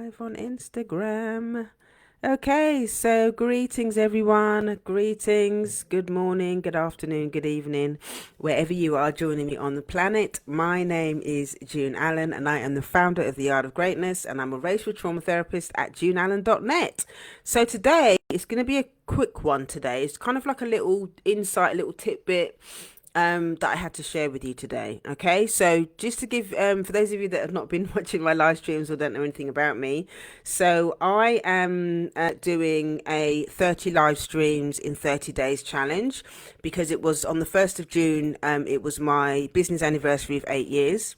Live on Instagram. Okay, so greetings everyone. Greetings, good morning, good afternoon, good evening, wherever you are joining me on the planet. My name is June Allen and I am the founder of The Art of Greatness and I'm a racial trauma therapist at juneallen.net. So today, it's going to be a quick one today. It's kind of like a little insight, a little tidbit that I had to share with you today. Okay, so just to give, for those of you that have not been watching my live streams or don't know anything about me, so I am doing a 30 live streams in 30 days challenge because it was on the 1st of June. It was my business anniversary of 8 years.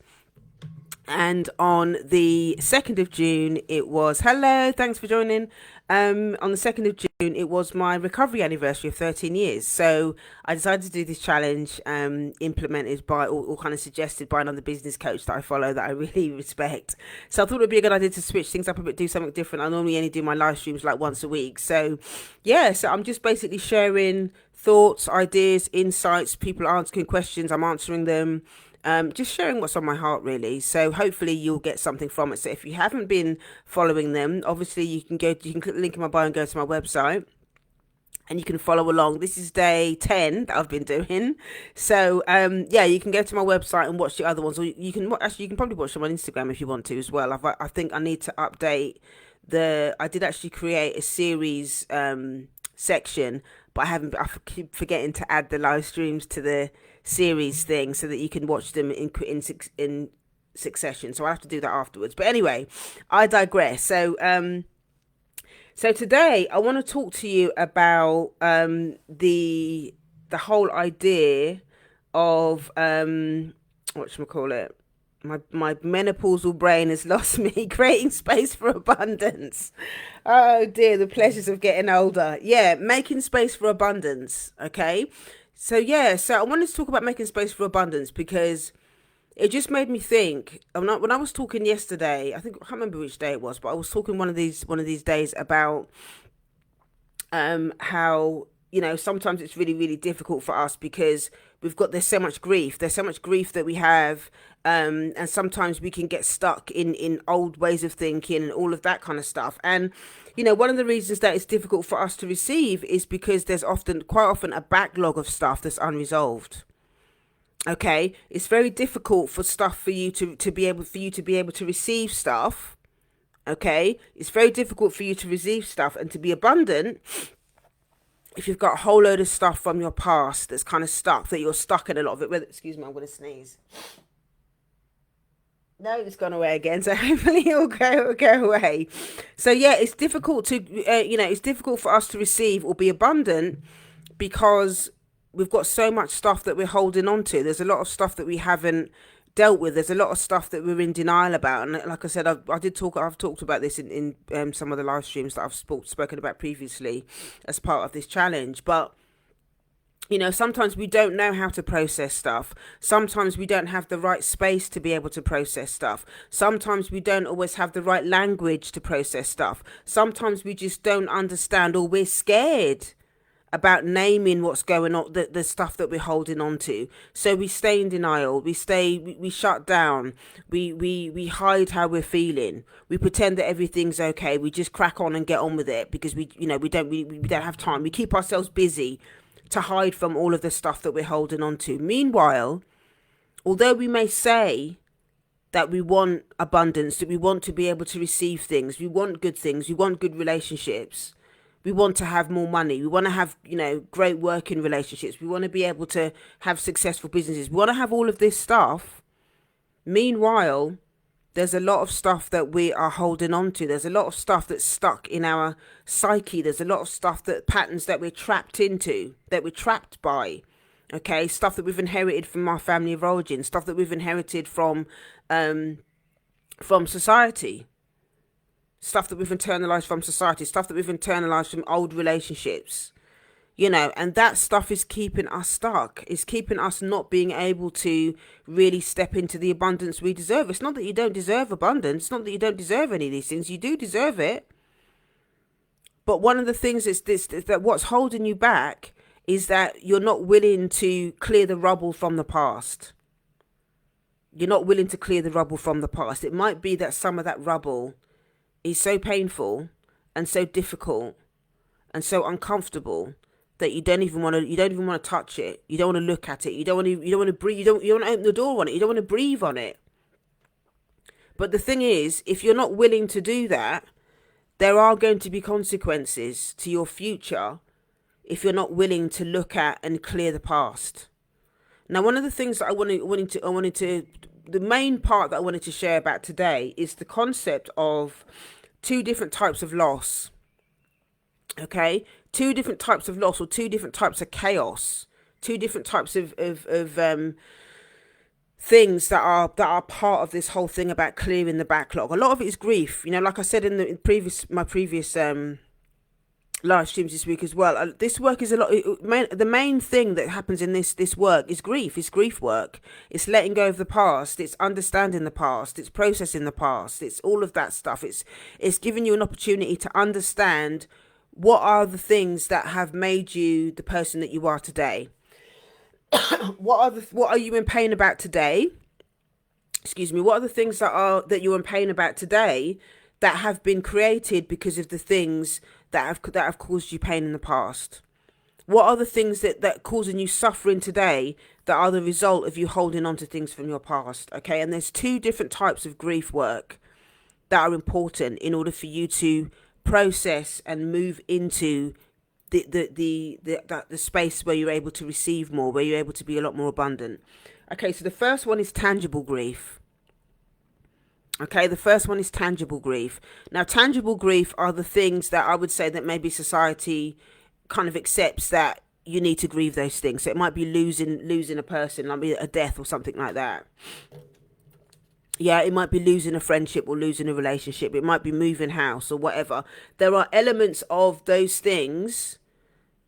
And on the 2nd of June, it was, hello, thanks for joining. On the 2nd of June, it was my recovery anniversary of 13 years. So I decided to do this challenge, implemented by, or kind of suggested by another business coach that I follow that I really respect. So I thought it would be a good idea to switch things up a bit, do something different. I normally only do my live streams like once a week. So yeah, so I'm just basically sharing thoughts, ideas, insights, people are asking questions, I'm answering them. Just sharing what's on my heart, really. So hopefully you'll get something from it. So if you haven't been following them, obviously you can click the link in my bio and go to my website and you can follow along. This is day 10 that I've been doing. So yeah, you can go to my website and watch the other ones, or you can actually, you can probably watch them on Instagram if you want to as well. I think I need to update I did actually create a series section, but I keep forgetting to add the live streams to the series thing so that you can watch them in succession. So I have to do that afterwards. But anyway, I digress. So today I want to talk to you about the whole idea of whatchamacallit, my menopausal brain has lost me, creating space for abundance. Oh dear, the pleasures of getting older. Yeah, making space for abundance. Okay. So yeah, so I wanted to talk about making space for abundance because it just made me think. When I was talking yesterday, I can't remember which day it was, but I was talking one of these days about how, sometimes it's really, really difficult for us because there's so much grief. There's so much grief that we have. And sometimes we can get stuck in old ways of thinking and all of that kind of stuff. And, one of the reasons that it's difficult for us to receive is because there's quite often a backlog of stuff that's unresolved. Okay. It's very difficult for you to be able to receive stuff. Okay. It's very difficult for you to receive stuff and to be abundant if you've got a whole load of stuff from your past that's kind of stuck, that you're stuck in a lot of it. Excuse me, I'm going to sneeze. No, it's gone away again. So hopefully it'll go away. So yeah, it's difficult it's difficult for us to receive or be abundant because we've got so much stuff that we're holding on to. There's a lot of stuff that we haven't dealt with. There's a lot of stuff that we're in denial about. And like I said, I've talked about this in some of the live streams that I've spoken about previously as part of this challenge. But sometimes we don't know how to process stuff. Sometimes we don't have the right space to be able to process stuff. Sometimes we don't always have the right language to process stuff. Sometimes we just don't understand, or we're scared about naming what's going on, the stuff that we're holding on to. So we stay in denial, we shut down, we hide how we're feeling, we pretend that everything's okay, we just crack on and get on with it because we don't have time. We keep ourselves busy to hide from all of the stuff that we're holding on to. Meanwhile, although we may say that we want abundance, that we want to be able to receive things, we want good things, we want good relationships, we want to have more money, we want to have, great working relationships, we want to be able to have successful businesses, we want to have all of this stuff. Meanwhile, there's a lot of stuff that we are holding on to. There's a lot of stuff that's stuck in our psyche. There's a lot of stuff, patterns that we're trapped into, that we're trapped by. Okay, stuff that we've inherited from our family of origin, stuff that we've inherited from society, stuff that we've internalized from society, stuff that we've internalized from old relationships. And that stuff is keeping us stuck. It's keeping us not being able to really step into the abundance we deserve. It's not that you don't deserve abundance. It's not that you don't deserve any of these things. You do deserve it. But one of the things is that what's holding you back is that you're not willing to clear the rubble from the past. You're not willing to clear the rubble from the past. It might be that some of that rubble is so painful and so difficult and so uncomfortable that you don't even want to touch it. You don't want to look at it. You don't want to breathe. You don't want to open the door on it. You don't want to breathe on it. But the thing is, if you're not willing to do that, there are going to be consequences to your future if you're not willing to look at and clear the past. Now, one of the things that the main part that I wanted to share about today is the concept of two different types of loss. Okay, two different types of loss, or two different types of chaos, two different types of things that are part of this whole thing about clearing the backlog. A lot of it is grief, like I said in my previous live streams this week as well. This work is the main thing that happens in this work is grief. It's grief work. It's letting go of the past. It's understanding the past. It's processing the past. It's all of that stuff. It's giving you an opportunity to understand what are the things that have made you the person that you are today. What are you in pain about today? Excuse me. What are the things that you're in pain about today that have been created because of the things that have caused you pain in the past? What are the things that causing you suffering today that are the result of you holding on to things from your past? Okay, and there's two different types of grief work that are important in order for you to process and move into the space where you're able to receive more, where you're able to be a lot more abundant. Okay, so the first one is tangible grief. Okay, the first one is tangible grief. Now, tangible grief are the things that I would say that maybe society kind of accepts that you need to grieve those things. So it might be losing a person, like a death or something like that. Yeah, it might be losing a friendship or losing a relationship. It might be moving house or whatever. There are elements of those things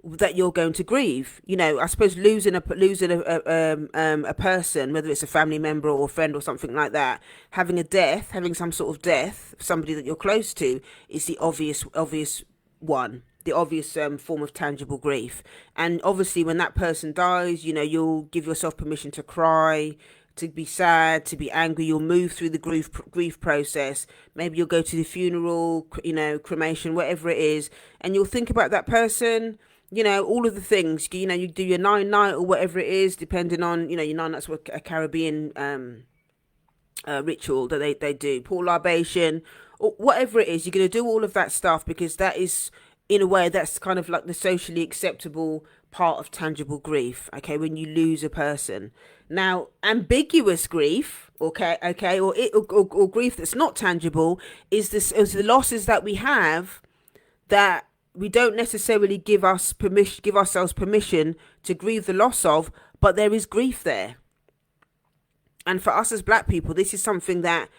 that you're going to grieve. I suppose losing a person, whether it's a family member or a friend or something like that, having some sort of death, somebody that you're close to, is the obvious one, the obvious form of tangible grief. And obviously, when that person dies, you'll give yourself permission to cry, to be sad, to be angry. You'll move through the grief process. Maybe you'll go to the funeral, cremation, whatever it is, and you'll think about that person. All of the things. You do your 9-night or whatever it is, depending on your 9 nights, a Caribbean ritual that they do, pour libation or whatever it is. You're going to do all of that stuff because that is, in a way, that's kind of like the socially acceptable part of tangible grief. Okay, when you lose a person. Now, ambiguous grief, or grief that's not tangible, is the losses that we have that we don't necessarily give ourselves permission to grieve the loss of, but there is grief there. And for us as Black people, this is something that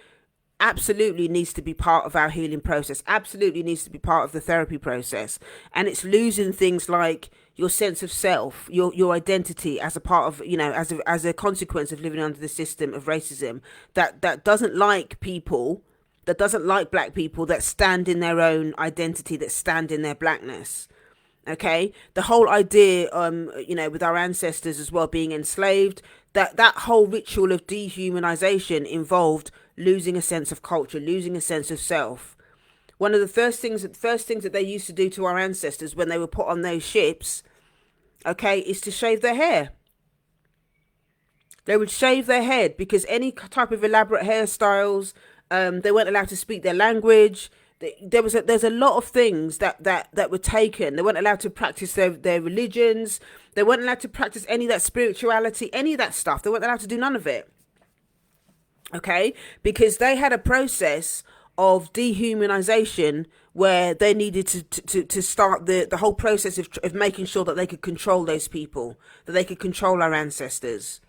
absolutely needs to be part of our healing process, absolutely needs to be part of the therapy process. And it's losing things like your sense of self, your identity as a part of, as a consequence of living under the system of racism that doesn't like people, that doesn't like Black people, that stand in their own identity, that stand in their Blackness. Okay, the whole idea, with our ancestors as well being enslaved, that whole ritual of dehumanization involved losing a sense of culture, losing a sense of self. One of the first things that they used to do to our ancestors when they were put on those ships, okay, is to shave their hair. They would shave their head because any type of elaborate hairstyles, they weren't allowed to speak their language. There's a lot of things that were taken. They weren't allowed to practice their religions. They weren't allowed to practice any of that spirituality, any of that stuff. They weren't allowed to do none of it. Okay, because they had a process of dehumanization where they needed to start the whole process of making sure that they could control those people, that they could control our ancestors.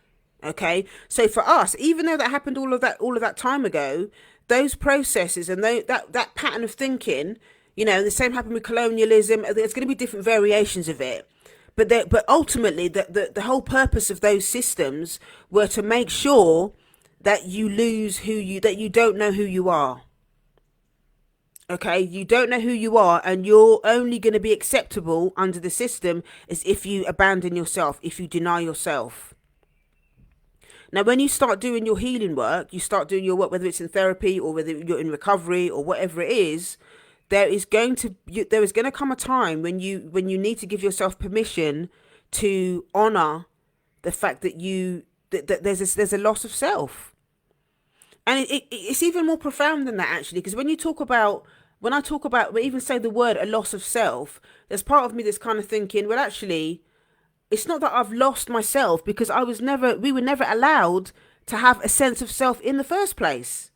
Okay, so for us, even though that happened all of that time ago, those processes and that pattern of thinking, the same happened with colonialism. There's going to be different variations of it, but ultimately the whole purpose of those systems were to make sure that you that you don't know who you are. Okay, you don't know who you are, and you're only going to be acceptable under the system as if you abandon yourself, if you deny yourself. Now, when you start doing your healing work, you start doing your work, whether it's in therapy or whether you're in recovery or whatever it is, there is going to come a time when you need to give yourself permission to honor the fact that that there's a loss of self. And it's even more profound than that, actually, because when I talk about, even say the word a loss of self, there's part of me that's kind of thinking, well, actually, it's not that I've lost myself, because we were never allowed to have a sense of self in the first place.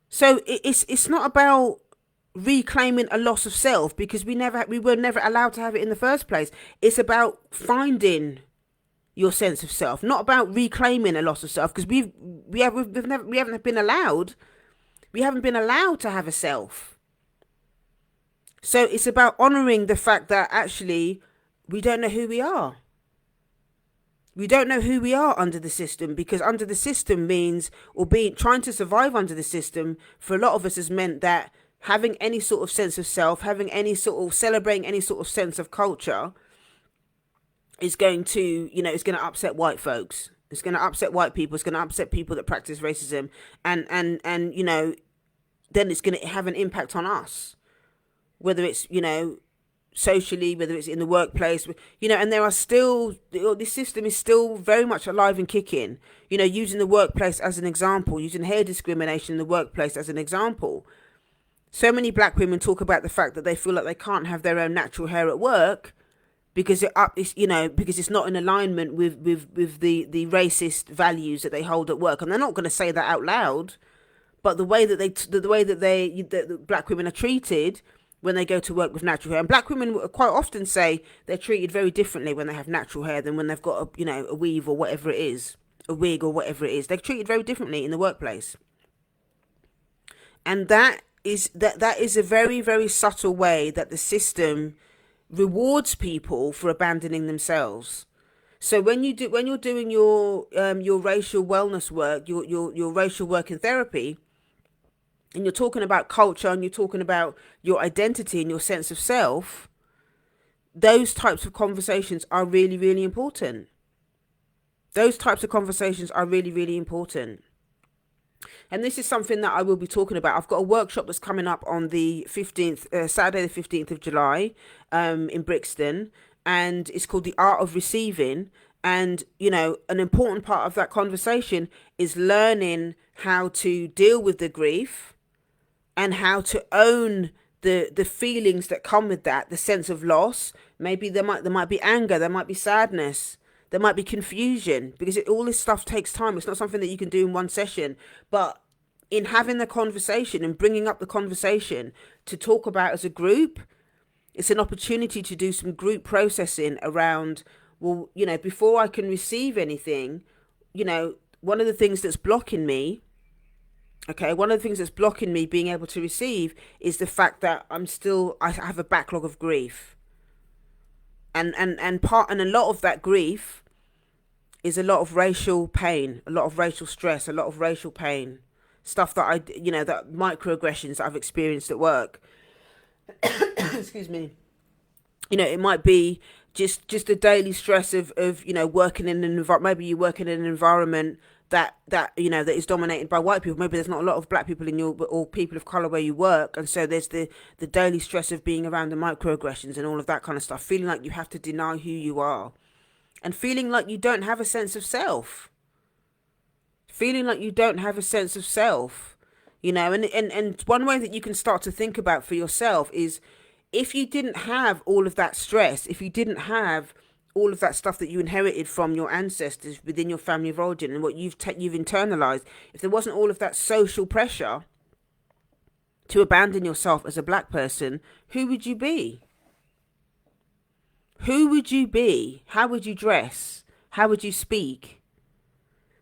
So it's not about reclaiming a loss of self, because we were never allowed to have it in the first place. It's about finding your sense of self, not about reclaiming a loss of self, because we haven't been allowed to have a self. So it's about honoring the fact that actually we don't know who we are. We don't know who we are under the system, because under the system means, or trying to survive under the system for a lot of us has meant that having any sort of sense of self, celebrating any sort of sense of culture is going to, it's going to upset white folks. It's going to upset white people. It's going to upset people that practice racism. And then it's going to have an impact on us, whether it's, socially, whether it's in the workplace, and there are still, this system is still very much alive and kicking, using the workplace as an example, using hair discrimination in the workplace as an example. So many black women talk about the fact that they feel like they can't have their own natural hair at work because because it's not in alignment with the racist values that they hold at work. And they're not going to say that out loud, but the way that the black women are treated when they go to work with natural hair, and black women quite often say they're treated very differently when they have natural hair than when they've got a weave or whatever it is, a wig or whatever it is. They're treated very differently in the workplace, and that is a very, very subtle way that the system rewards people for abandoning themselves. So when you're doing your racial wellness work, your racial work in therapy, and you're talking about culture and you're talking about your identity and your sense of self, those types of conversations are really, really important. Those types of conversations are really, really important. And this is something that I will be talking about. I've got a workshop that's coming up on the 15th, Saturday the 15th of July, in Brixton, and it's called The Art of Receiving. And, an important part of that conversation is learning how to deal with the grief and how to own the feelings that come with that, the sense of loss. Maybe there might be anger, there might be sadness, there might be confusion, because all this stuff takes time. It's not something that you can do in one session, but in having the conversation and bringing up the conversation to talk about as a group, it's an opportunity to do some group processing around, well, before I can receive anything, one of the things that's blocking me, being able to receive is the fact that I have a backlog of grief. And a lot of that grief is a lot of racial pain, a lot of racial stress, a lot of racial pain, stuff that that microaggressions that I've experienced at work. Excuse me. It might be just the daily stress of working in an environment. Maybe you work in an environment that is dominated by white people. Maybe there's not a lot of black people or people of color where you work, and so there's the daily stress of being around the microaggressions and all of that kind of stuff, feeling like you have to deny who you are, and feeling like you don't have a sense of self. And one way that you can start to think about for yourself is, if you didn't have all of that stress, if you didn't have all of that stuff that you inherited from your ancestors within your family of origin and what you've internalized, if there wasn't all of that social pressure to abandon yourself as a black person, who would you be? Who would you be? How would you dress? How would you speak?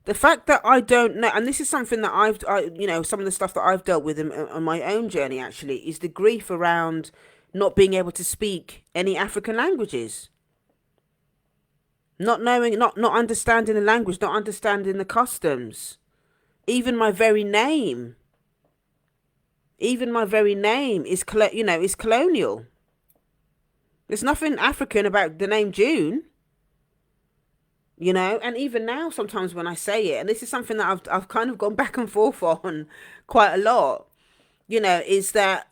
The fact that I don't know, and this is something that some of the stuff that I've dealt with on my own journey, actually, is the grief around not being able to speak any African languages. Not knowing, not understanding the language, not understanding the customs. Even my very name is colonial. There's nothing African about the name June. you know. And even now, sometimes when I say it, and this is something that I've kind of gone back and forth on quite a lot, you know, is that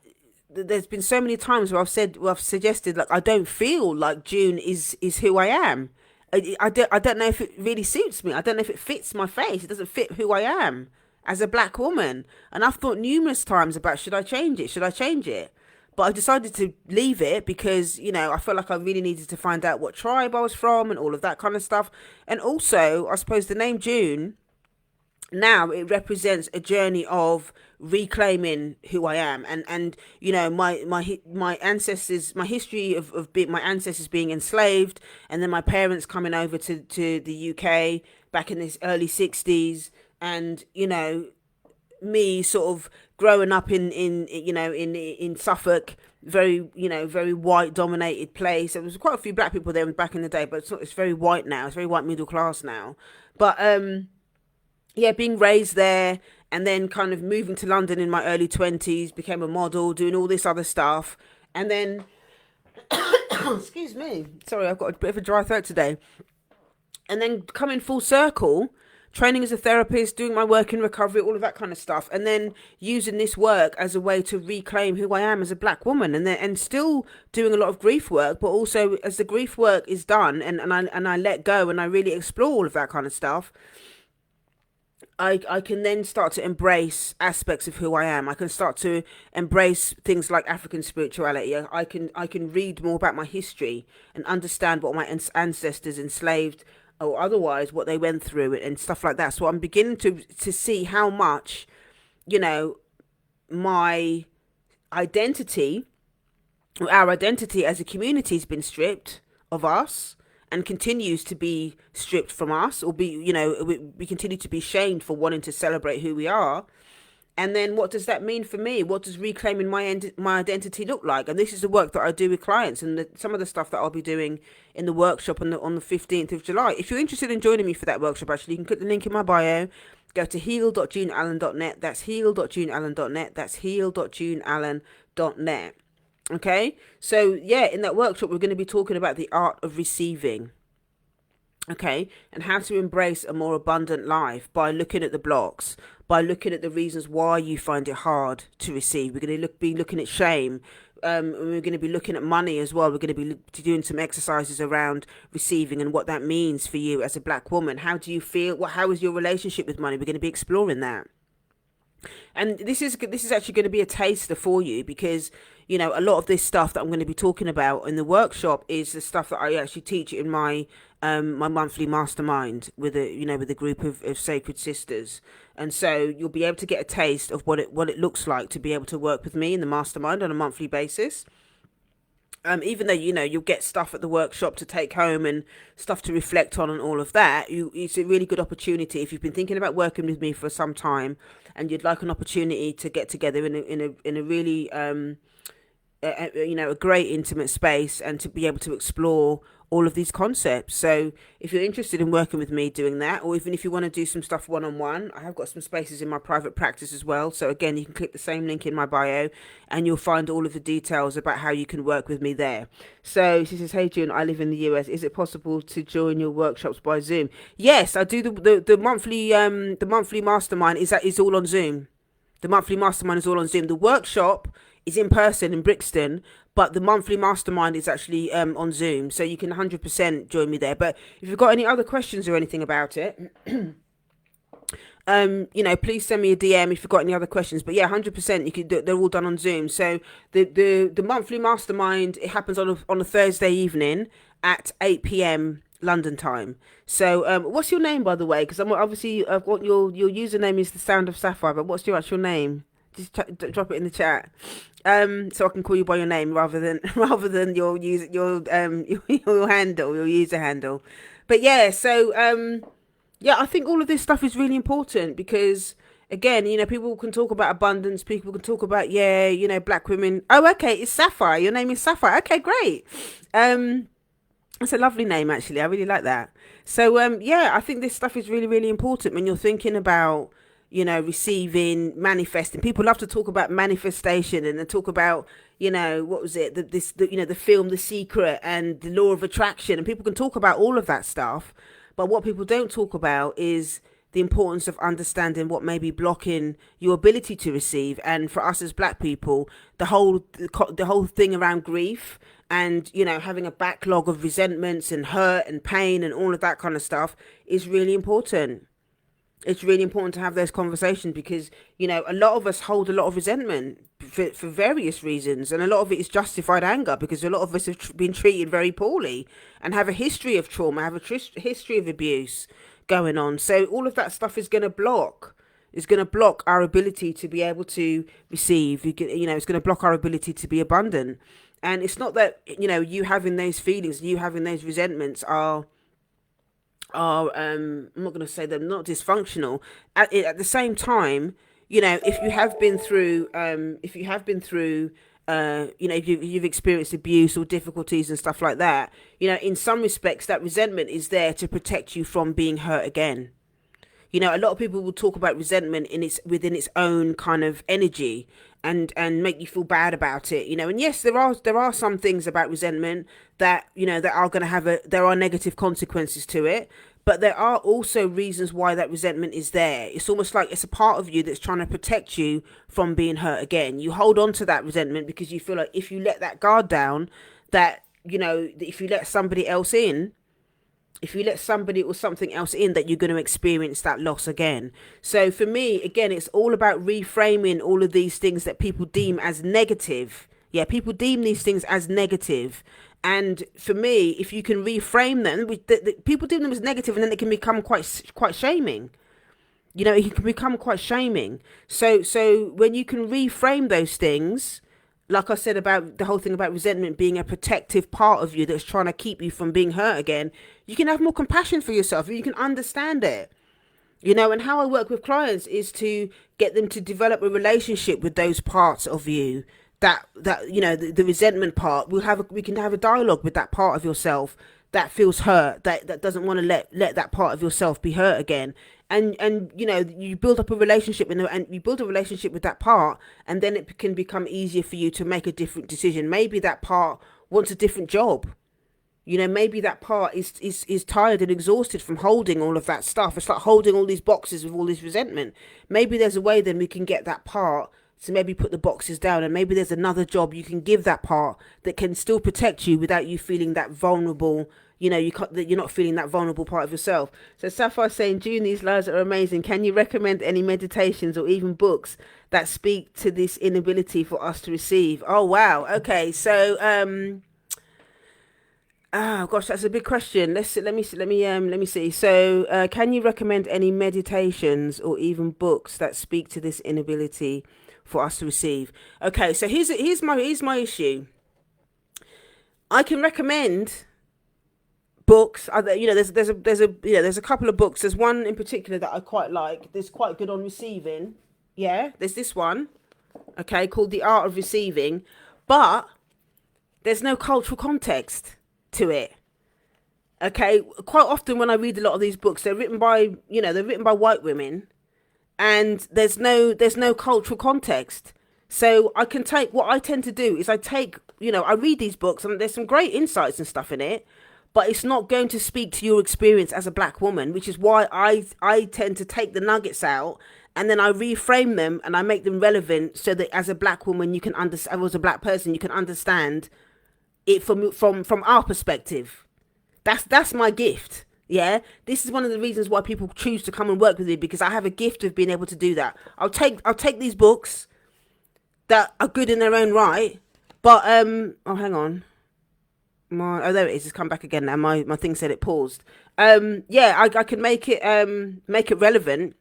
there's been so many times where I've suggested, like, I don't feel like June is who I am. I don't know if it really suits me. I don't know if it fits my face. It doesn't fit who I am as a black woman. And I've thought numerous times about, should I change it? Should I change it? But I decided to leave it because, you know, I felt like I really needed to find out what tribe I was from and all of that kind of stuff. And also, I suppose the name June now, it represents a journey of reclaiming who I am, and you know, my ancestors, my history of being, my ancestors being enslaved, and then my parents coming over to the UK back in this early 60s, and you know, me sort of growing up in you know, in Suffolk, very, you know, very white dominated place. There was quite a few black people there back in the day, but it's very white now. It's very white middle class now. But yeah, being raised there, and then kind of moving to London in my early 20s, became a model, doing all this other stuff. And then, excuse me, sorry, I've got a bit of a dry throat today. And then coming full circle, training as a therapist, doing my work in recovery, all of that kind of stuff. And then using this work as a way to reclaim who I am as a black woman. And then, and still doing a lot of grief work, but also as the grief work is done, and I let go and I really explore all of that kind of stuff, I can then start to embrace aspects of who I am. I can start to embrace things like African spirituality. I can read more about my history and understand what my ancestors, enslaved or otherwise, what they went through and stuff like that. So I'm beginning to see how much, you know, my identity, our identity as a community, has been stripped of us and continues to be stripped from us, or be, you know, we continue to be shamed for wanting to celebrate who we are. And then what does that mean for me? What does reclaiming my identity look like? And this is the work that I do with clients, and some of the stuff that I'll be doing in the workshop on the 15th of July. If you're interested in joining me for that workshop, actually, you can click the link in my bio, go to heal.juneallen.net. That's heal.juneallen.net. That's heal.juneallen.net. Okay, so yeah, in that workshop, we're going to be talking about the art of receiving. Okay, and how to embrace a more abundant life by looking at the blocks, by looking at the reasons why you find it hard to receive. We're going to be looking at shame. We're going to be looking at money as well. We're going to be doing some exercises around receiving and what that means for you as a black woman. How do you feel? How is your relationship with money? We're going to be exploring that. And this is actually going to be a taster for you, because you know, a lot of this stuff that I'm going to be talking about in the workshop is the stuff that I actually teach in my my monthly mastermind with a group of sacred sisters. And so you'll be able to get a taste of what it looks like to be able to work with me in the mastermind on a monthly basis. Even though, you know, you'll get stuff at the workshop to take home and stuff to reflect on and all of that, it's a really good opportunity if you've been thinking about working with me for some time and you'd like an opportunity to get together in a really a great intimate space, and to be able to explore all of these concepts. So if you're interested in working with me doing that, or even if you want to do some stuff one-on-one, I have got some spaces in my private practice as well. So again, you can click the same link in my bio and you'll find all of the details about how you can work with me there. So she says, hey June, I live in the US. Is it possible to join your workshops by Zoom? Yes, I do. The monthly mastermind is all on Zoom. The monthly mastermind is all on Zoom. The workshop is in person in Brixton, but the monthly mastermind is actually on Zoom. So you can 100% join me there. But if you've got any other questions or anything about it, please send me a DM if you've got any other questions. But yeah, 100%, you can. They're all done on Zoom. So the monthly mastermind, it happens on a Thursday evening at 8 p.m. London time. So what's your name, by the way? Because I've got your username is the Sound of Sapphire, but what's your actual name? Just drop it in the chat, so I can call you by your name rather than your handle, your user handle. But yeah, so I think all of this stuff is really important, because again, you know, people can talk about abundance, people can talk about black women. Oh, okay, it's Sapphire. Your name is Sapphire. Okay, great. It's a lovely name, actually. I really like that. So I think this stuff is really, really important when you're thinking about, you know, receiving, manifesting. People love to talk about manifestation, and they talk about, you know, what was it? The film The Secret and the law of attraction, and people can talk about all of that stuff. But what people don't talk about is the importance of understanding what may be blocking your ability to receive. And for us as black people, the whole thing around grief and, you know, having a backlog of resentments and hurt and pain and all of that kind of stuff is really important. It's really important to have those conversations because, you know, a lot of us hold a lot of resentment for various reasons, and a lot of it is justified anger because a lot of us have been treated very poorly and have a history of trauma, have a history of abuse going on. So all of that stuff is going to block our ability to be able to receive. You know, it's going to block our ability to be abundant. And it's not that, you know, you having those feelings, you having those resentments are I'm not going to say they're not dysfunctional. At the same time, you know, if you have been through you know, if you've experienced abuse or difficulties and stuff like that, you know, in some respects that resentment is there to protect you from being hurt again. You know, a lot of people will talk about resentment within its own kind of energy and make you feel bad about it, you know. And yes, there are some things about resentment that, you know, that are going to there are negative consequences to it, but there are also reasons why that resentment is there. It's almost like it's a part of you that's trying to protect you from being hurt again. You hold on to that resentment because you feel like if you let that guard down, that, you know, if you let somebody else in, if you let somebody or something else in, that you're going to experience that loss again. So for me, again, it's all about reframing all of these things that people deem as negative. Yeah, people deem these things as negative. And for me, if you can reframe them, people deem them as negative, and then it can become quite shaming. You know, it can become quite shaming. So when you can reframe those things, like I said about the whole thing about resentment being a protective part of you that's trying to keep you from being hurt again, you can have more compassion for yourself. You can understand it, you know. And how I work with clients is to get them to develop a relationship with those parts of you that you know, the resentment part. We can have a dialogue with that part of yourself that feels hurt, that doesn't want to let that part of yourself be hurt again. And you know, you build up a relationship and you build a relationship with that part, and then it can become easier for you to make a different decision. Maybe that part wants a different job. You know, maybe that part is tired and exhausted from holding all of that stuff. It's like holding all these boxes with all this resentment. Maybe there's a way then we can get that part to maybe put the boxes down, and maybe there's another job you can give that part that can still protect you without you feeling that vulnerable. You know, you're not feeling that vulnerable part of yourself. So Sapphire saying, June, these lives are amazing. Can you recommend any meditations or even books that speak to this inability for us to receive? Oh wow. Okay. So oh gosh, that's a big question. Let me see. So can you recommend any meditations or even books that speak to this inability for us to receive? Okay, so here's my issue. I can recommend books. You know, there's a couple of books. There's one in particular that I quite like. There's quite good on receiving. Yeah, there's this one, okay, called The Art of Receiving, but there's no cultural context to it. Okay, quite often when I read a lot of these books, they're written by white women, and there's no cultural context. So I can take, what I tend to do is I read these books and there's some great insights and stuff in it, but it's not going to speak to your experience as a black woman, which is why I tend to take the nuggets out and then I reframe them and I make them relevant so that as a black woman, you can understand, as a black person, you can understand it from our perspective. That's my gift. Yeah, this is one of the reasons why people choose to come and work with me, because I have a gift of being able to do that. I'll take these books that are good in their own right, but oh, hang on, there it is. It's come back again now. My thing said it paused. Yeah, I can make it relevant.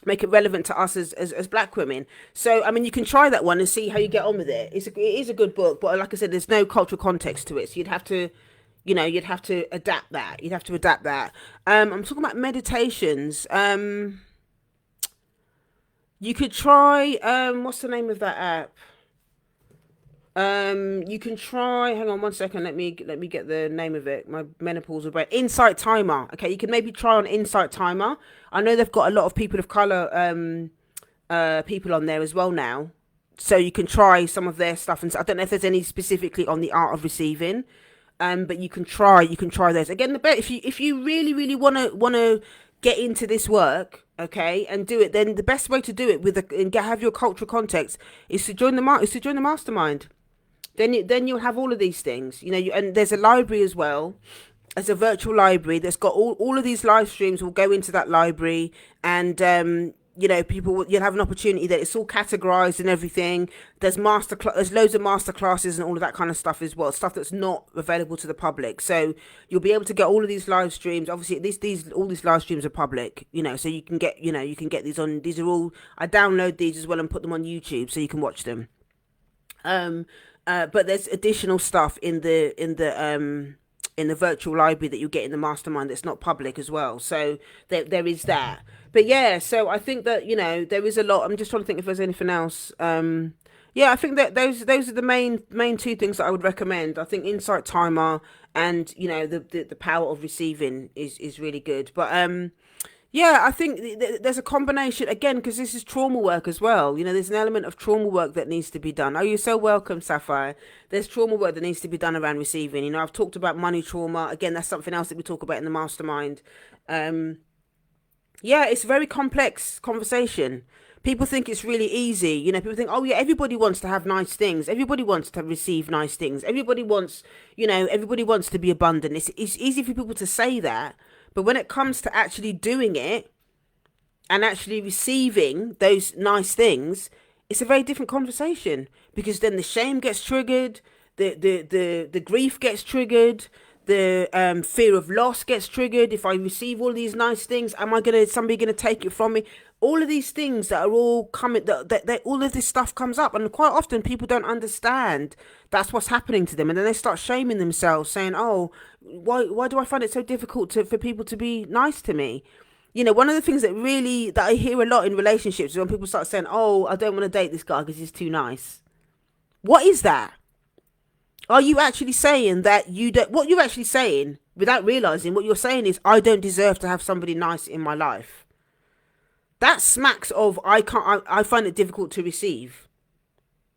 Make it relevant to us as black women. So I mean, you can try that one and see how you get on with it. It is a good book, but like I said, there's no cultural context to it, so you'd have to adapt that. I'm talking about meditations. You could try, what's the name of that app? You can try, hang on one second, let me get the name of it. My menopausal brain. Insight Timer. Okay, you can maybe try on Insight Timer. I know they've got a lot of people of color people on there as well now. So you can try some of their stuff, and I don't know if there's any specifically on The Art of Receiving. But you can try those again. The bet if you really wanna get into this work, okay, and do it, then the best way to do it and have your cultural context is to join the mastermind. Then you'll have all of these things, and there's a library as well. As a virtual library that's got all of these live streams will go into that library, and you'll have an opportunity that it's all categorized and everything. There's loads of master classes and all of that kind of stuff as well, stuff that's not available to the public. So you'll be able to get all of these live streams. Obviously all these live streams are public, so you can get these on. These are all, I download these as well and put them on YouTube so you can watch them. But there's additional stuff in the virtual library that you get in the mastermind that's not public as well. So there is that. But yeah, so I think that, there is a lot. I'm just trying to think if there's anything else. I think that those are the main two things that I would recommend. I think Insight Timer and, the power of receiving is really good. But I think there's a combination, again, because this is trauma work as well. There's an element of trauma work that needs to be done. Oh, you're so welcome, Sapphire. There's trauma work that needs to be done around receiving. I've talked about money trauma. Again, that's something else that we talk about in the mastermind. It's a very complex conversation. People think it's really easy. People think, oh yeah, everybody wants to have nice things. Everybody wants to receive nice things. Everybody wants to be abundant. It's easy for people to say that. But when it comes to actually doing it and actually receiving those nice things, it's a very different conversation, because then the shame gets triggered, the grief gets triggered, the fear of loss gets triggered. If I receive all these nice things, somebody gonna take it from me? All of these things that are all coming, that all of this stuff comes up, and quite often people don't understand that's what's happening to them, and then they start shaming themselves, saying, "Oh, why do I find it so difficult for people to be nice to me?" One of the things that I hear a lot in relationships is when people start saying, "Oh, I don't want to date this guy because he's too nice." What is that? Are you actually saying that you don't? What you're actually saying, without realizing, what you're saying is, I don't deserve to have somebody nice in my life. That smacks of I find it difficult to receive.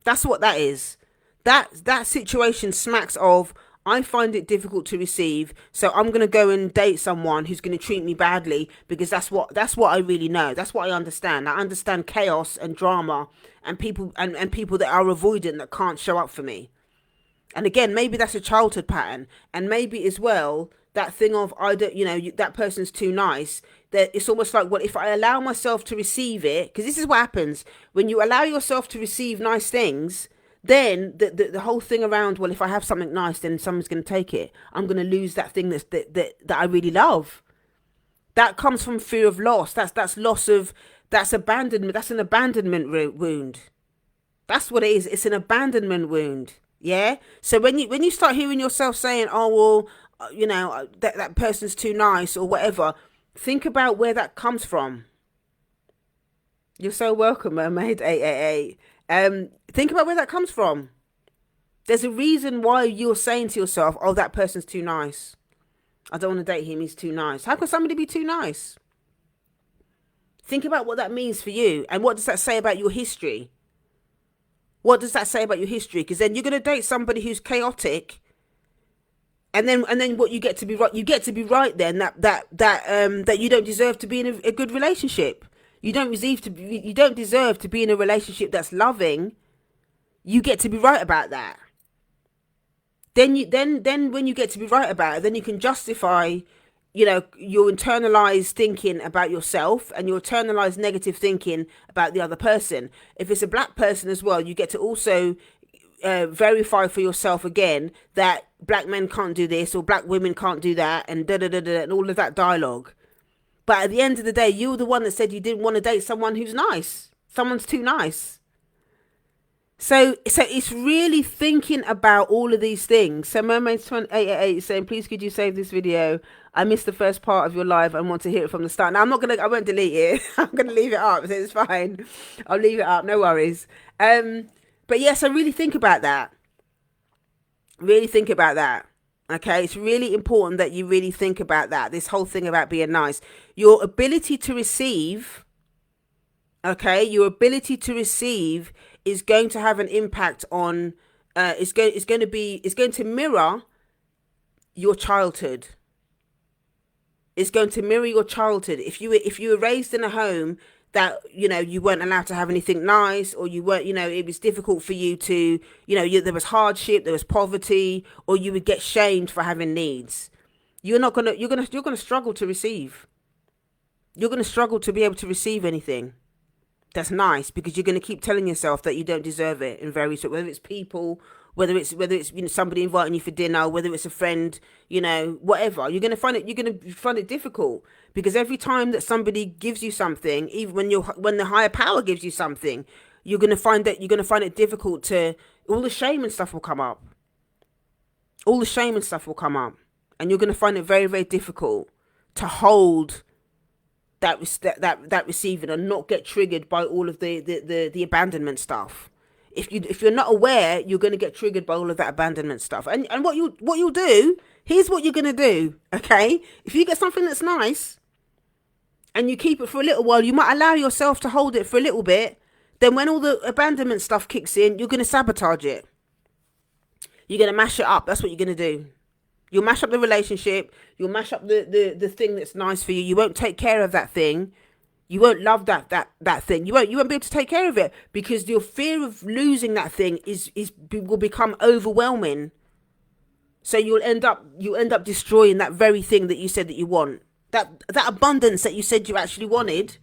That's what that is. That situation smacks of, I find it difficult to receive, so I'm gonna go and date someone who's gonna treat me badly, because that's what I really know. That's what I understand. I understand chaos and drama and people that are avoidant, that can't show up for me. And again, maybe that's a childhood pattern, and maybe as well that thing of, I don't, that person's too nice. That it's almost like, well, if I allow myself to receive it, because this is what happens when you allow yourself to receive nice things. Then the whole thing around, well, if I have something nice, then someone's going to take it. I'm going to lose that thing that I really love. That comes from fear of loss. That's loss of, that's abandonment. That's an abandonment wound. That's what it is. It's an abandonment wound. Yeah. So when you start hearing yourself saying, oh, well, that person's too nice or whatever, think about where that comes from. You're so welcome, Mermaid 888. Think about where that comes from. There's a reason why you're saying to yourself, oh, that person's too nice. I don't want to date him. He's too nice. How can somebody be too nice? Think about what that means for you. And what does that say about your history? What does that say about your history? Because then you're going to date somebody who's chaotic. And then what you get to be right, then that you don't deserve to be in a good relationship. You don't deserve to be in a relationship that's loving. You get to be right about that. Then when you get to be right about it, then you can justify, your internalized thinking about yourself and your internalized negative thinking about the other person. If it's a black person as well, you get to also verify for yourself again that black men can't do this or black women can't do that, and and all of that dialogue. But at the end of the day, you were the one that said you didn't want to date someone who's nice. Someone's too nice. So it's really thinking about all of these things. So Mermaids2888 is saying, please could you save this video? I missed the first part of your live and want to hear it from the start. Now I won't delete it. I'm going to leave it up. So it's fine. I'll leave it up. No worries. But yes, so really think about that. Really think about that. Okay, it's really important that you really think about that. This whole thing about being nice. Your ability to receive, okay, your ability to receive is going to have an impact on, it's going to mirror your childhood. It's going to mirror your childhood. If you were raised in a home that, you know, you weren't allowed to have anything nice, or you weren't, you know, it was difficult for you to, you know, there was hardship, there was poverty, or you would get shamed for having needs. You're gonna struggle to receive. You're gonna struggle to be able to receive anything that's nice, because you're going to keep telling yourself that you don't deserve it in various ways, whether it's people, whether it's you know, somebody inviting you for dinner, whether it's a friend, you know, whatever. You're going to find it difficult, because every time that somebody gives you something, even when the higher power gives you something, you're going to find it difficult to, all the shame and stuff will come up. All the shame and stuff will come up, and you're going to find it very, very difficult to hold that receiving, and not get triggered by all of the abandonment stuff. If you're not aware, you're going to get triggered by all of that abandonment stuff. And what you'll do, here's what you're going to do, okay? If you get something that's nice and you keep it for a little while, you might allow yourself to hold it for a little bit. Then when all the abandonment stuff kicks in, you're going to sabotage it. You're going to mash it up. That's what you're going to do. You'll mash up the relationship. You'll mash up the thing that's nice for you. You won't take care of that thing. You won't love that thing. You won't be able to take care of it, because your fear of losing that thing will become overwhelming. So you'll end up destroying that very thing that you said that you want. That abundance that you said you actually wanted.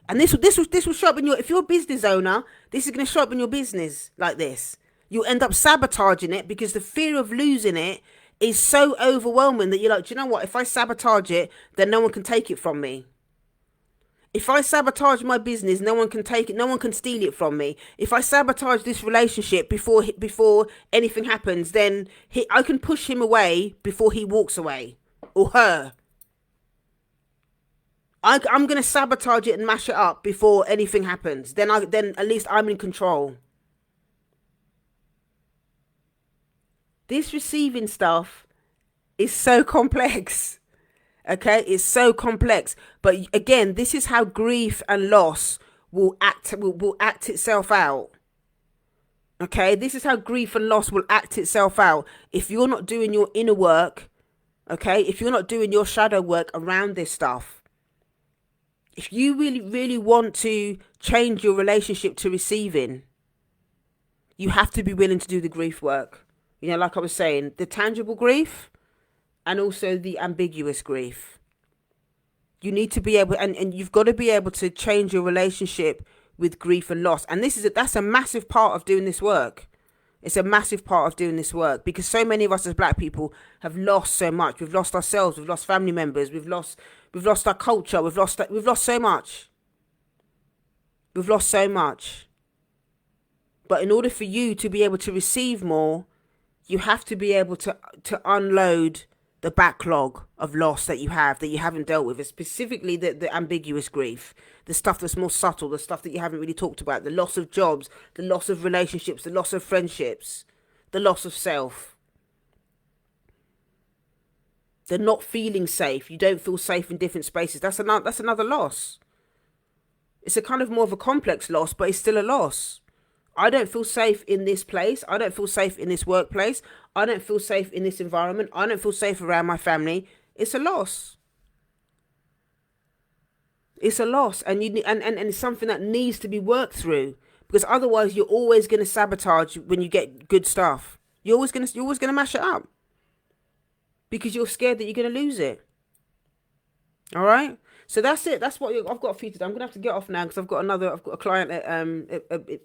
And this will show up in if you're a business owner, this is going to show up in your business like this. You'll end up sabotaging it, because the fear of losing it is so overwhelming that you're like, do you know what? If I sabotage it, then no one can take it from me. If I sabotage my business, no one can take it. No one can steal it from me. If I sabotage this relationship before anything happens, then I can push him away before he walks away, or her. I'm going to sabotage it and mash it up before anything happens. Then at least I'm in control. This receiving stuff is so complex. Okay, it's so complex. But again, this is how grief and loss will act itself out. Okay, this is how grief and loss will act itself out. If you're not doing your inner work, okay, if you're not doing your shadow work around this stuff, if you really, really want to change your relationship to receiving, you have to be willing to do the grief work. You know, like I was saying, the tangible grief and also the ambiguous grief. You need to be able, and you've got to be able to change your relationship with grief and loss. And that's a massive part of doing this work. It's a massive part of doing this work, because so many of us as Black people have lost so much. We've lost ourselves. We've lost family members. We've lost our culture. We've lost so much. We've lost so much. But in order for you to be able to receive more, you have to be able to unload the backlog of loss that you haven't dealt with, specifically the ambiguous grief, the stuff that's more subtle, the stuff that you haven't really talked about, the loss of jobs, the loss of relationships, the loss of friendships, the loss of self, the not feeling safe. You don't feel safe in different spaces. That's another loss. It's a kind of more of a complex loss, but it's still a loss. I don't feel safe in this place. I don't feel safe in this workplace. I don't feel safe in this environment. I don't feel safe around my family. It's a loss. It's a loss, and it's something that needs to be worked through, because otherwise you're always going to sabotage when you get good stuff. You're always going to mash it up, because you're scared that you're going to lose it. All right. So that's it. That's what I've got for you today. I'm going to have to get off now, because I've got a client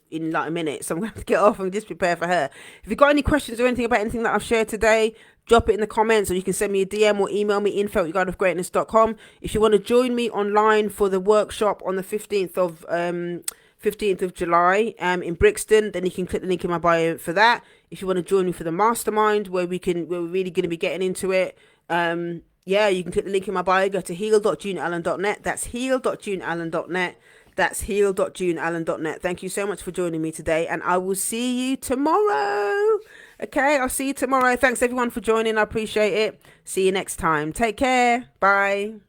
in like a minute. So I'm going to have to get off and just prepare for her. If you've got any questions or anything about anything that I've shared today, drop it in the comments, or you can send me a DM or email me, info@guideofgreatness.com. If you want to join me online for the workshop on the 15th of July in Brixton, then you can click the link in my bio for that. If you want to join me for the mastermind, where we're really going to be getting into it, yeah, you can click the link in my bio. Go to heal.juneallen.net. That's heal.juneallen.net. That's heal.juneallen.net. Thank you so much for joining me today, and I will see you tomorrow. Okay, I'll see you tomorrow. Thanks everyone for joining. I appreciate it. See you next time. Take care. Bye.